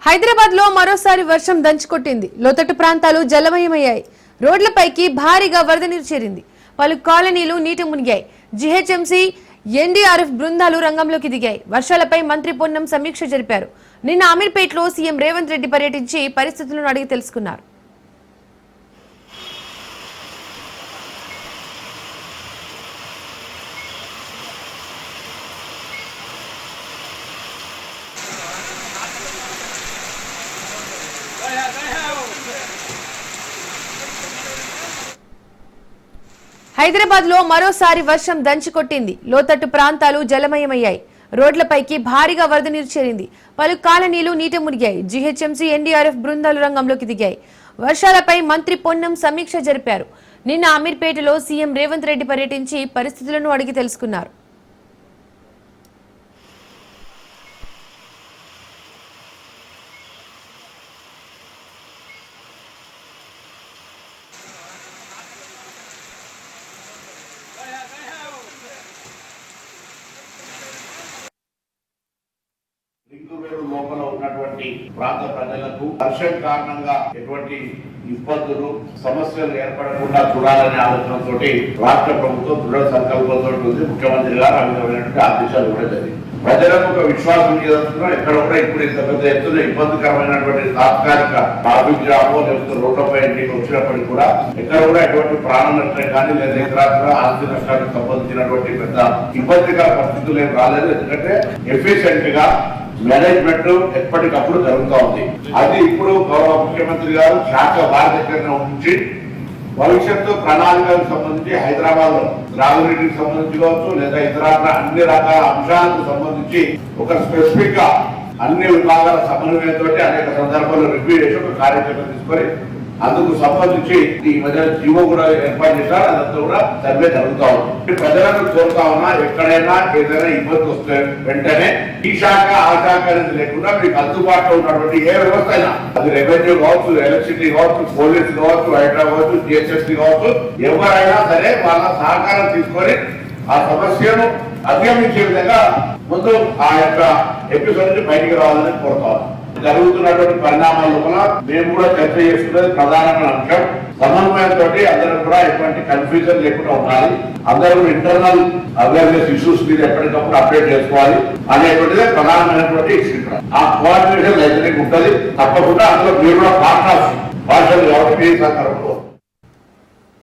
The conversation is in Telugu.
హైదరాబాద్ లో మరోసారి వర్షం దంచుకొట్టింది. లోతట్టు ప్రాంతాలు జలమయమయ్యాయి. రోడ్లపైకి భారీగా వరద నీరు చేరింది. పలు కాలనీలు నీట మునిగాయి. జీహెచ్ఎంసీ ఎన్డీఆర్ఎఫ్ బృందాలు రంగంలోకి దిగాయి. వర్షాలపై మంత్రి పొన్నం సమీక్ష జరిపారు. నిన్న అమీర్పేటలో సీఎం రేవంత్ రెడ్డి పర్యటించి పరిస్థితులను అడిగి తెలుసుకున్నారు. హైదరాబాద్ లో మరోసారి వర్షం దంచుకొట్టింది. లోతట్టు ప్రాంతాలు జలమయమయ్యాయి. రోడ్లపైకి భారీగా వరద నీరు చేరింది. పలు కాలనీలు నీట మునిగాయి. జీహెచ్ఎంసీ ఎన్డీఆర్ఎఫ్ బృందాలు రంగంలోకి దిగాయి. వర్షాలపై మంత్రి పొన్నం సమీక్ష జరిపారు. నిన్న అమీర్పేటలో సీఎం రేవంత్ రెడ్డి పర్యటించి పరిస్థితులను అడిగి తెలుసుకున్నారు. లోపల ఉన్నటువంటి ప్రాంత ప్రజలకు వర్షం కారణంగా ఎటువంటి ఇబ్బందులు సమస్యలు ఏర్పడకుండా చూడాలనే ఆలోచనతో రాష్ట్ర ప్రభుత్వం దృఢ సంకల్పంతో ఉంది. ముఖ్యమంత్రి గారు ఆ విధమైనటువంటి ఆదేశాలు కూడా జరిగింది. ప్రజలకు ఒక విశ్వాసం చేస్తున్నారు. ఎక్కడ కూడా ఇప్పుడు ఇంత పెద్ద ఎత్తున ఇబ్బందికరమైనటువంటి తాత్కాలిక ట్రాఫిక్ జామ్ లేకపోతే రోడ్లపై వచ్చినప్పటికీ కూడా ఎక్కడ కూడా ఎటువంటి ప్రాణ నష్టం కానీ లేదా ఇతర ఆస్తి నష్టానికి సంబంధించినటువంటి పెద్ద ఇబ్బందికర పరిస్థితులు ఏం రాలేదు. ఎందుకంటే ఎఫిషియెంట్ గా మేనేజ్మెంట్ ఎప్పటికప్పుడు జరుగుతూ ఉంది. అది ఇప్పుడు గౌరవ ముఖ్యమంత్రి గారు శాఖ వారి దగ్గర ఉంచి భవిష్యత్తు ప్రణాళికలకు సంబంధించి హైదరాబాద్ లో త్రాగునీటికి సంబంధించి కావచ్చు లేదా ఇతర అన్ని రకాల అంశాలకు సంబంధించి ఒక స్పెసిఫిక్ గా అన్ని విభాగాల సమన్వయంతో అనేక సందర్భాల్లో రివ్యూ చేసి ఒక కార్యాచరణ తీసుకొని అందుకు సంబంధించి ఈ మధ్య జీవో కూడా ఏర్పాటు చేశారు. అదంతా కూడా సర్వే జరుగుతూ ఉంది. ప్రజలను కోరుతా ఉన్నా ఎక్కడైనా ఏదైనా ఇబ్బంది వస్తే వెంటనే ఈ శాఖ ఆ శాఖ అనేది లేకుండా మీకు అందుబాటులో ఉన్నటువంటి ఏ వ్యవస్థ అయినా అది రెవెన్యూ కావచ్చు, ఎలక్ట్రిసిటీ కావచ్చు, పోలీసు కావచ్చు, హైదరాబాద్ కావచ్చు, జిహెచ్ఎస్సీ కావచ్చు, ఎవరైనా సరే వాళ్ళ సహకారం తీసుకొని ఆ సమస్యను అధిగమించే విధంగా ముందు ఆ యొక్క ఎపిసోడ్ నుంచి బయటికి రావాలని కోరుతా ఉన్నాం. జరుగుతున్నటువంటి పరిణామాల లోపల మేము కూడా చర్చ చేసుకునేది ప్రధానమైన అంశం. సమన్వయంతో అందరూ కూడా ఎటువంటి కన్ఫ్యూజన్ లేకుండా ఉండాలి. అందరూ ఇంటర్నల్ అవేర్నెస్ ఇష్యూస్ మీద ఎప్పటికప్పుడు అప్డేట్ చేసుకోవాలి అనేటువంటిదే ప్రధానమైనటువంటి ఇష్యూ. ఆ కోఆర్డినేషన్ లైబ్రరీకి ఉంటుంది. తప్పకుండా అందులో మీరు కూడా పార్ట్నర్స్ భాషలు కాబట్టి సహకారంలో